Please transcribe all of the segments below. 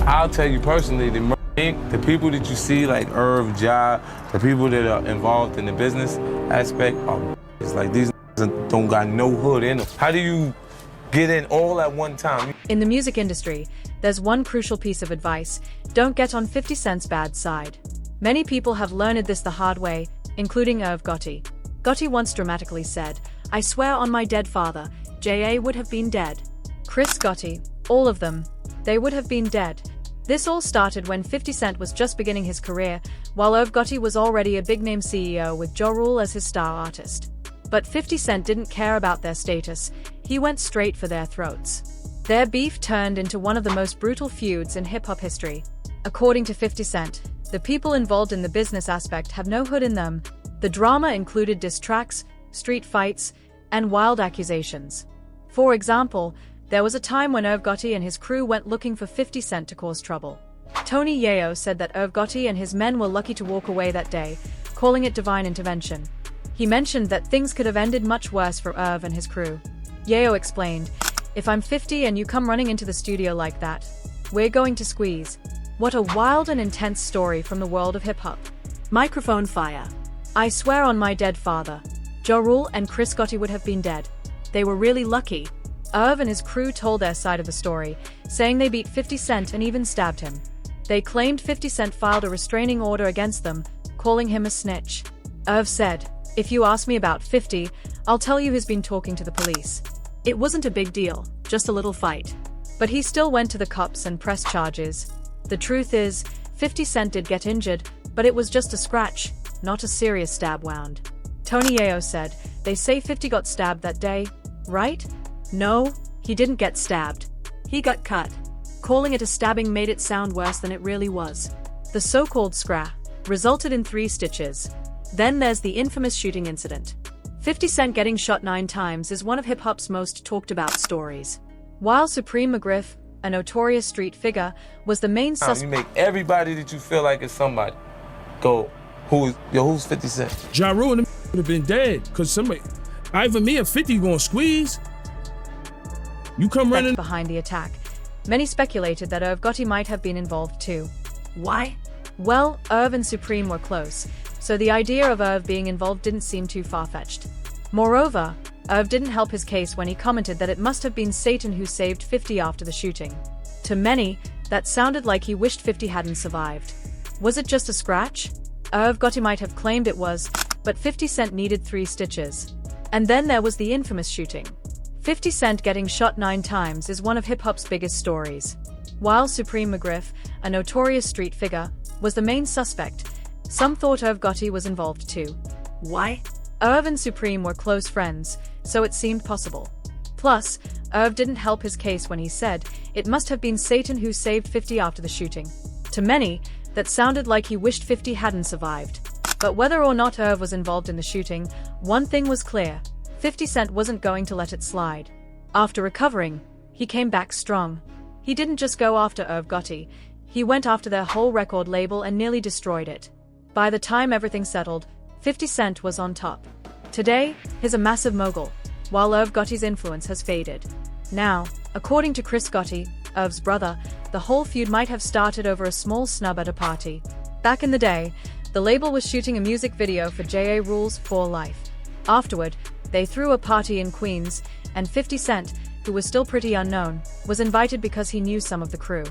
I'll tell you personally, the people that you see, like Irv, Ja, the people that are involved in the business aspect, it's like these don't got no hood in them. How do you get in all at one time? In the music industry, there's one crucial piece of advice: don't get on 50 Cent's bad side. Many people have learned this the hard way, including Irv Gotti. Gotti once dramatically said, "I swear on my dead father, J.A. would have been dead." Chris Gotti, all of them, they would have been dead. This all started when 50 Cent was just beginning his career, while Irv Gotti was already a big-name CEO with Ja Rule as his star artist. But 50 Cent didn't care about their status, he went straight for their throats. Their beef turned into one of the most brutal feuds in hip-hop history. According to 50 Cent, the people involved in the business aspect have no hood in them. The drama included diss tracks, street fights, and wild accusations. For example, there was a time when Irv Gotti and his crew went looking for 50 Cent to cause trouble. Tony Yayo said that Irv Gotti and his men were lucky to walk away that day, calling it divine intervention. He mentioned that things could have ended much worse for Irv and his crew. Yayo explained, "If I'm 50 and you come running into the studio like that, we're going to squeeze." What a wild and intense story from the world of hip-hop. Microphone fire. "I swear on my dead father, Ja Rule and Chris Gotti would have been dead. They were really lucky." Irv and his crew told their side of the story, saying they beat 50 Cent and even stabbed him. They claimed 50 Cent filed a restraining order against them, calling him a snitch. Irv said, "If you ask me about 50, I'll tell you he's been talking to the police. It wasn't a big deal, just a little fight." But he still went to the cops and pressed charges. The truth is, 50 Cent did get injured, but it was just a scratch, not a serious stab wound. Tony Yayo said, "They say 50 got stabbed that day, right? No, he didn't get stabbed. He got cut." Calling it a stabbing made it sound worse than it really was. The so-called scrap resulted in 3 stitches. Then there's the infamous shooting incident. 50 Cent getting shot 9 times is one of hip-hop's most talked-about stories. While Supreme McGriff, a notorious street figure, was the main suspect. You make everybody that you feel like is somebody go, who's 50 Cent? Ja Rule and them would have been dead, because somebody, either me or 50 gonna squeeze. You come running behind the attack. Many speculated that Irv Gotti might have been involved too. Why? Well, Irv and Supreme were close, so the idea of Irv being involved didn't seem too far-fetched. Moreover, Irv didn't help his case when he commented that it must have been Satan who saved 50 after the shooting. To many, that sounded like he wished 50 hadn't survived. Was it just a scratch? Irv Gotti might have claimed it was, but 50 Cent needed 3 stitches. And then there was the infamous shooting. 50 Cent getting shot 9 times is one of hip-hop's biggest stories. While Supreme McGriff, a notorious street figure, was the main suspect, some thought Irv Gotti was involved too. Why? Irv and Supreme were close friends, so it seemed possible. Plus, Irv didn't help his case when he said, it must have been Satan who saved 50 after the shooting. To many, that sounded like he wished 50 hadn't survived. But whether or not Irv was involved in the shooting, one thing was clear: 50 Cent wasn't going to let it slide. After recovering, he came back strong. He didn't just go after Irv Gotti, he went after their whole record label and nearly destroyed it. By the time everything settled, 50 Cent was on top. Today, he's a massive mogul, while Irv Gotti's influence has faded. Now, according to Chris Gotti, Irv's brother, the whole feud might have started over a small snub at a party. Back in the day, the label was shooting a music video for J.A. Rule's For Life. Afterward, they threw a party in Queens, and 50 Cent, who was still pretty unknown, was invited because he knew some of the crew.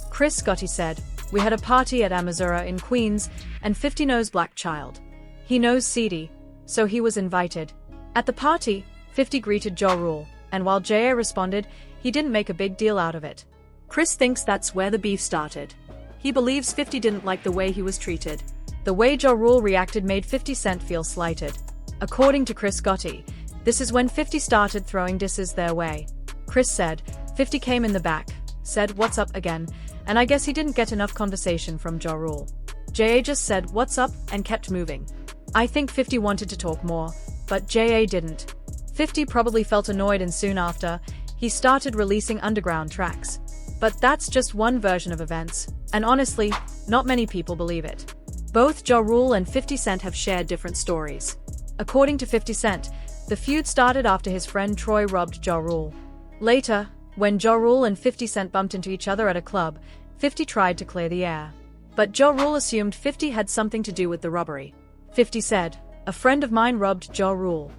Chris Gotti said, "We had a party at Amazura in Queens, and 50 knows Black Child. He knows CD, so he was invited." At the party, 50 greeted Ja Rule, and while J.A. responded, he didn't make a big deal out of it. Chris thinks that's where the beef started. He believes 50 didn't like the way he was treated. The way Ja Rule reacted made 50 Cent feel slighted. According to Chris Gotti, this is when 50 started throwing disses their way. Chris said, 50 came in the back, said "what's up" again, and I guess he didn't get enough conversation from Ja Rule. J.A. just said "what's up" and kept moving. I think 50 wanted to talk more, but J.A. didn't. 50 probably felt annoyed, and soon after, he started releasing underground tracks. But that's just one version of events, and honestly, not many people believe it. Both Ja Rule and 50 Cent have shared different stories. According to 50 Cent, the feud started after his friend Troy robbed Ja Rule. Later, when Ja Rule and 50 Cent bumped into each other at a club, 50 tried to clear the air. But Ja Rule assumed 50 had something to do with the robbery. 50 said, "A friend of mine robbed Ja Rule.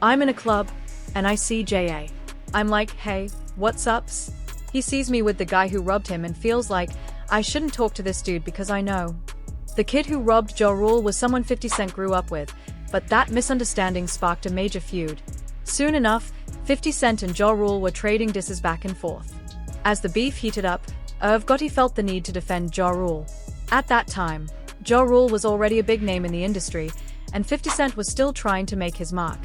I'm in a club, and I see JA. I'm like, hey, what's ups?" He sees me with the guy who robbed him and feels like, I shouldn't talk to this dude because I know. The kid who robbed Ja Rule was someone 50 Cent grew up with, but that misunderstanding sparked a major feud. Soon enough, 50 Cent and Ja Rule were trading disses back and forth. As the beef heated up, Irv Gotti felt the need to defend Ja Rule. At that time, Ja Rule was already a big name in the industry, and 50 Cent was still trying to make his mark.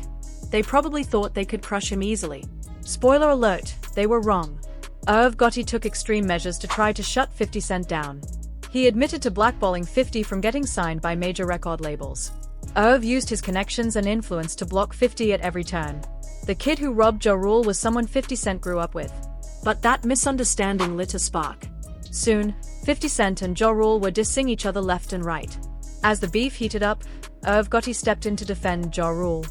They probably thought they could crush him easily. Spoiler alert, they were wrong. Irv Gotti took extreme measures to try to shut 50 Cent down. He admitted to blackballing 50 from getting signed by major record labels. Irv used his connections and influence to block 50 at every turn. The kid who robbed Ja Rule was someone 50 Cent grew up with. But that misunderstanding lit a spark. Soon, 50 Cent and Ja Rule were dissing each other left and right. As the beef heated up, Irv Gotti stepped in to defend Ja Rule.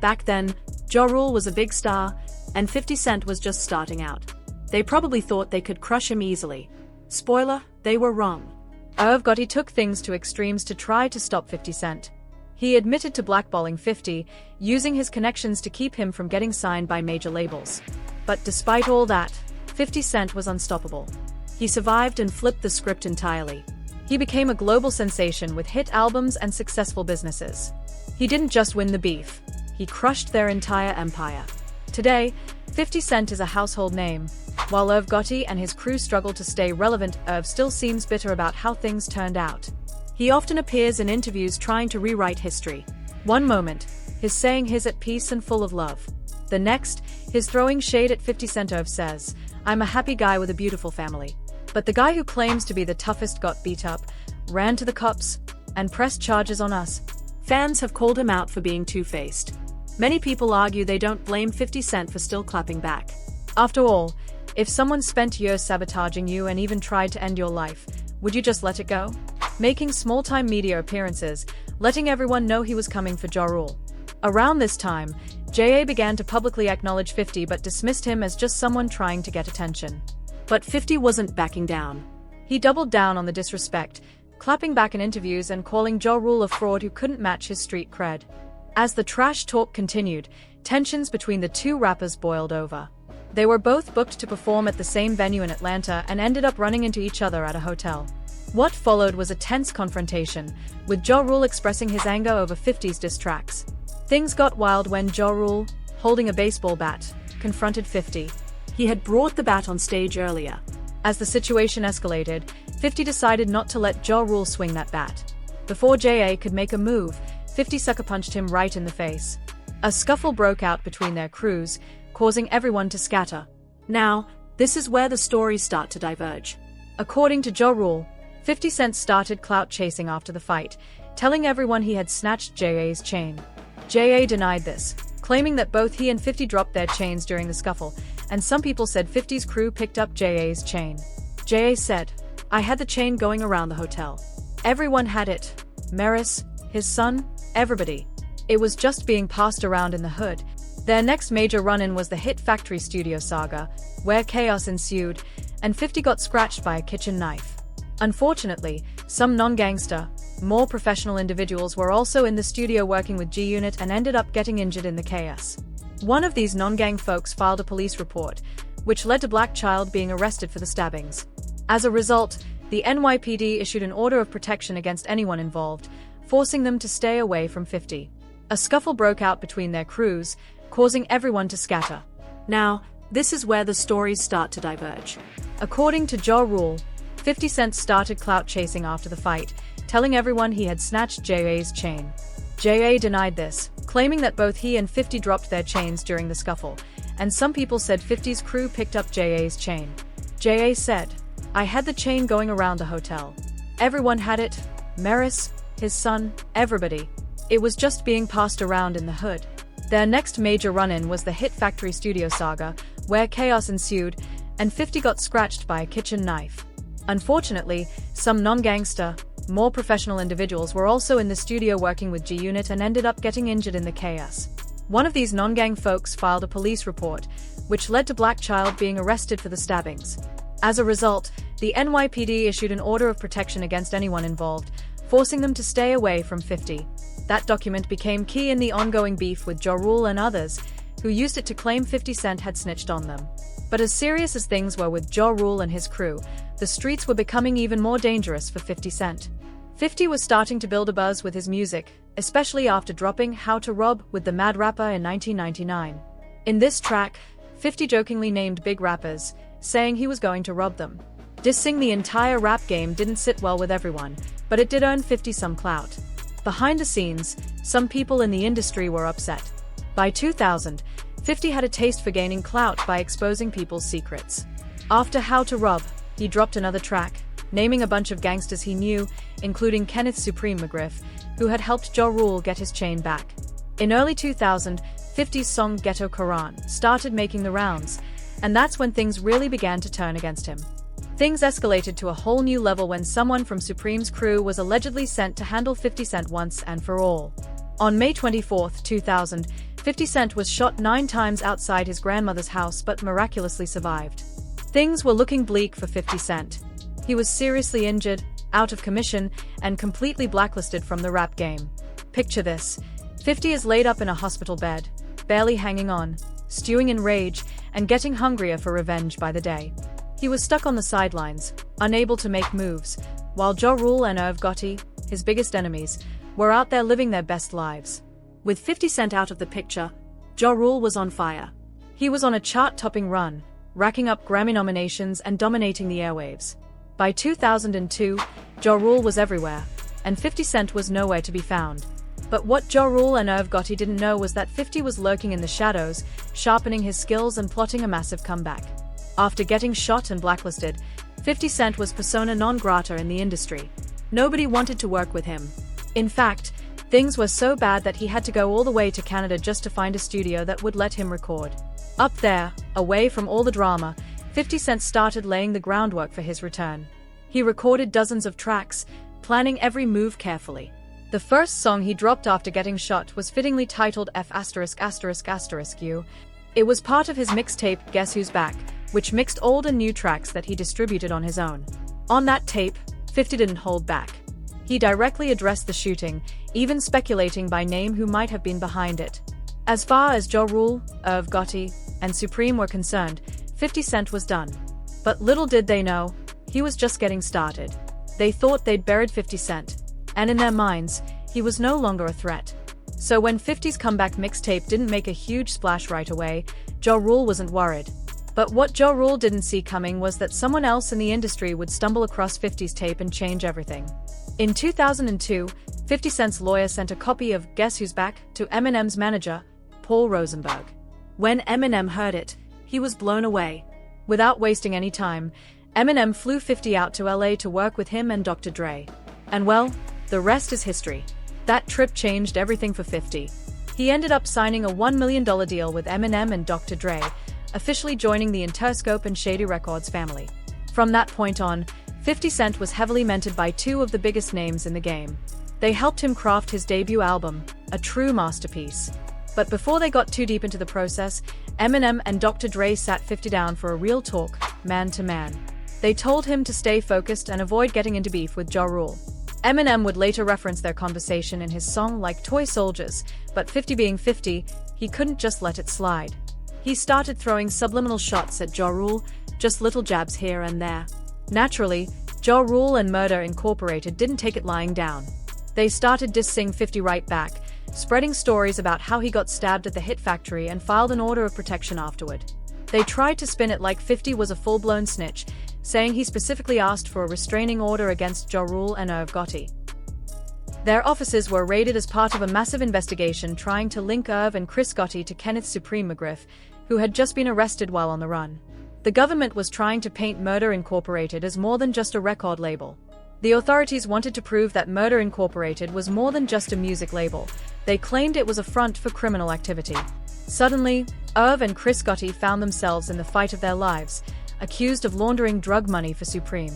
Back then, Ja Rule was a big star, and 50 Cent was just starting out. They probably thought they could crush him easily. Spoiler, they were wrong. Irv Gotti took things to extremes to try to stop 50 Cent. He admitted to blackballing 50, using his connections to keep him from getting signed by major labels. But despite all that, 50 Cent was unstoppable. He survived and flipped the script entirely. He became a global sensation with hit albums and successful businesses. He didn't just win the beef, he crushed their entire empire. Today, 50 Cent is a household name. While Irv Gotti and his crew struggle to stay relevant, Irv still seems bitter about how things turned out. He often appears in interviews trying to rewrite history. One moment, he's saying he's at peace and full of love. The next, he's throwing shade at 50 Cent. Irv says, "I'm a happy guy with a beautiful family." But the guy who claims to be the toughest got beat up, ran to the cops, and pressed charges on us. Fans have called him out for being two-faced. Many people argue they don't blame 50 Cent for still clapping back. After all, if someone spent years sabotaging you and even tried to end your life, would you just let it go? Making small-time media appearances, letting everyone know he was coming for Ja Rule. Around this time, JA began to publicly acknowledge 50 but dismissed him as just someone trying to get attention. But 50 wasn't backing down. He doubled down on the disrespect, clapping back in interviews and calling Ja Rule a fraud who couldn't match his street cred. As the trash talk continued, tensions between the two rappers boiled over. They were both booked to perform at the same venue in Atlanta and ended up running into each other at a hotel. What followed was a tense confrontation, with Ja Rule expressing his anger over 50's diss tracks. Things got wild when Ja Rule, holding a baseball bat, confronted 50. He had brought the bat on stage earlier. As the situation escalated, 50 decided not to let Ja Rule swing that bat. Before JA could make a move, 50 sucker punched him right in the face. A scuffle broke out between their crews, causing everyone to scatter. Now, this is where the stories start to diverge. According to Ja Rule, 50 Cent started clout chasing after the fight, telling everyone he had snatched JA's chain. JA denied this, claiming that both he and 50 dropped their chains during the scuffle, and some people said 50's crew picked up JA's chain. JA said, "I had the chain going around the hotel. Everyone had it. Maris, his son, everybody. It was just being passed around in the hood." Their next major run-in was the hit Factory Studio saga, where chaos ensued, and 50 got scratched by a kitchen knife. Unfortunately, some non-gangster, more professional individuals were also in the studio working with G-Unit and ended up getting injured in the chaos. One of these non-gang folks filed a police report, which led to Black Child being arrested for the stabbings. As a result, the NYPD issued an order of protection against anyone involved, forcing them to stay away from 50. A scuffle broke out between their crews, causing everyone to scatter. Now, this is where the stories start to diverge. According to Ja Rule, 50 Cent started clout chasing after the fight, telling everyone he had snatched JA's chain. JA denied this, claiming that both he and 50 dropped their chains during the scuffle, and some people said 50's crew picked up JA's chain. JA said, "I had the chain going around the hotel. Everyone had it. Maris, his son, everybody. It was just being passed around in the hood." Their next major run-in was the hit Factory Studio saga, where chaos ensued, and 50 got scratched by a kitchen knife. Unfortunately, some non-gangster, more professional individuals were also in the studio working with G-Unit and ended up getting injured in the chaos. One of these non-gang folks filed a police report, which led to Black Child being arrested for the stabbings. As a result, the NYPD issued an order of protection against anyone involved, forcing them to stay away from 50. That document became key in the ongoing beef with Ja Rule and others, who used it to claim 50 Cent had snitched on them. But as serious as things were with Ja Rule and his crew, the streets were becoming even more dangerous for 50 Cent. 50 was starting to build a buzz with his music, especially after dropping How to Rob with the Mad Rapper in 1999. In this track, 50 jokingly named big rappers, saying he was going to rob them. Dissing the entire rap game didn't sit well with everyone, but it did earn 50 some clout. Behind the scenes, some people in the industry were upset. By 2000, 50 had a taste for gaining clout by exposing people's secrets. After How to Rob, he dropped another track, naming a bunch of gangsters he knew, including Kenneth Supreme McGriff, who had helped Ja Rule get his chain back. In early 2000, 50's song Ghetto Quran started making the rounds, and that's when things really began to turn against him. Things escalated to a whole new level when someone from Supreme's crew was allegedly sent to handle 50 Cent once and for all. On May 24, 2000, 50 Cent was shot 9 times outside his grandmother's house but miraculously survived. Things were looking bleak for 50 Cent. He was seriously injured, out of commission, and completely blacklisted from the rap game. Picture this: 50 is laid up in a hospital bed, barely hanging on, stewing in rage, and getting hungrier for revenge by the day. He was stuck on the sidelines, unable to make moves, while Ja Rule and Irv Gotti, his biggest enemies, were out there living their best lives. With 50 Cent out of the picture, Ja Rule was on fire. He was on a chart-topping run, racking up Grammy nominations and dominating the airwaves. By 2002, Ja Rule was everywhere, and 50 Cent was nowhere to be found. But what Ja Rule and Irv Gotti didn't know was that 50 was lurking in the shadows, sharpening his skills and plotting a massive comeback. After getting shot and blacklisted, 50 Cent was persona non grata in the industry. Nobody wanted to work with him. In fact, things were so bad that he had to go all the way to Canada just to find a studio that would let him record. Up there, away from all the drama, 50 Cent started laying the groundwork for his return. He recorded dozens of tracks, planning every move carefully. The first song he dropped after getting shot was fittingly titled F********U. It was part of his mixtape Guess Who's Back, which mixed old and new tracks that he distributed on his own. On that tape, 50 didn't hold back. He directly addressed the shooting, even speculating by name who might have been behind it. As far as Ja Rule, Irv Gotti, and Supreme were concerned, 50 Cent was done. But little did they know, he was just getting started. They thought they'd buried 50 Cent, and in their minds, he was no longer a threat. So when 50's comeback mixtape didn't make a huge splash right away, Ja Rule wasn't worried. But what Ja Rule didn't see coming was that someone else in the industry would stumble across 50's tape and change everything. In 2002, 50 Cent's lawyer sent a copy of Guess Who's Back to Eminem's manager, Paul Rosenberg. When Eminem heard it, he was blown away. Without wasting any time, Eminem flew 50 out to LA to work with him and Dr. Dre. And well, the rest is history. That trip changed everything for 50. He ended up signing a $1 million deal with Eminem and Dr. Dre, officially joining the Interscope and Shady Records family. From that point on, 50 Cent was heavily mentored by 2 of the biggest names in the game. They helped him craft his debut album, a true masterpiece. But before they got too deep into the process, Eminem and Dr. Dre sat 50 down for a real talk, man to man. They told him to stay focused and avoid getting into beef with Ja Rule. Eminem would later reference their conversation in his song like Toy Soldiers, but 50 being 50, he couldn't just let it slide. He started throwing subliminal shots at Ja Rule, just little jabs here and there. Naturally, Ja Rule and Murder Incorporated didn't take it lying down. They started dissing 50 right back, spreading stories about how he got stabbed at the Hit Factory and filed an order of protection afterward. They tried to spin it like 50 was a full-blown snitch, saying he specifically asked for a restraining order against Ja Rule and Irv Gotti. Their offices were raided as part of a massive investigation trying to link Irv and Chris Gotti to Kenneth Supreme McGriff, who had just been arrested while on the run. The government was trying to paint Murder Incorporated as more than just a record label. The authorities wanted to prove that Murder Incorporated was more than just a music label. They claimed it was a front for criminal activity. Suddenly, Irv and Chris Gotti found themselves in the fight of their lives, accused of laundering drug money for Supreme.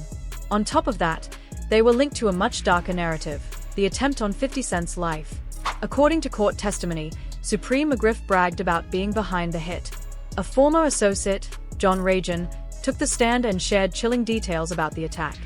On top of that, they were linked to a much darker narrative, the attempt on 50 Cent's life. According to court testimony, Supreme McGriff bragged about being behind the hit. A former associate, John Reagan, took the stand and shared chilling details about the attack.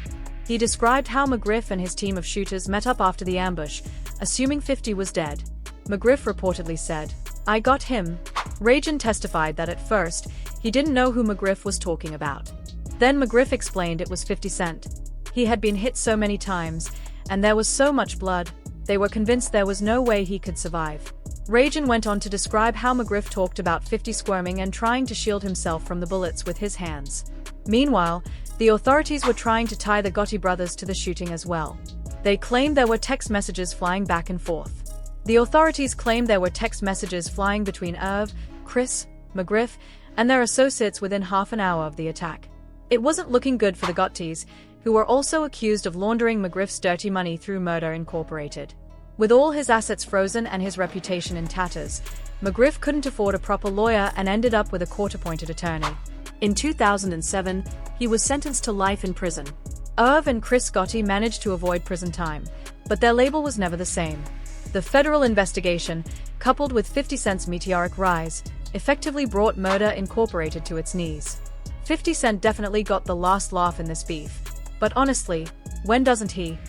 He described how McGriff and his team of shooters met up after the ambush, assuming 50 was dead. McGriff reportedly said, "I got him." Rajan testified that at first, he didn't know who McGriff was talking about. Then McGriff explained it was 50 Cent. He had been hit so many times, and there was so much blood, they were convinced there was no way he could survive. Rajan went on to describe how McGriff talked about 50 squirming and trying to shield himself from the bullets with his hands. Meanwhile, the authorities were trying to tie the Gotti brothers to the shooting as well. They claimed there were text messages flying back and forth. The authorities claimed there were text messages flying between Irv, Chris, McGriff, and their associates within half an hour of the attack. It wasn't looking good for the Gottis, who were also accused of laundering McGriff's dirty money through Murder Incorporated. With all his assets frozen and his reputation in tatters, McGriff couldn't afford a proper lawyer and ended up with a court-appointed attorney. In 2007, he was sentenced to life in prison. Irv and Chris Gotti managed to avoid prison time, but their label was never the same. The federal investigation, coupled with 50 Cent's meteoric rise, effectively brought Murder Incorporated to its knees. 50 Cent definitely got the last laugh in this beef. But honestly, when doesn't he?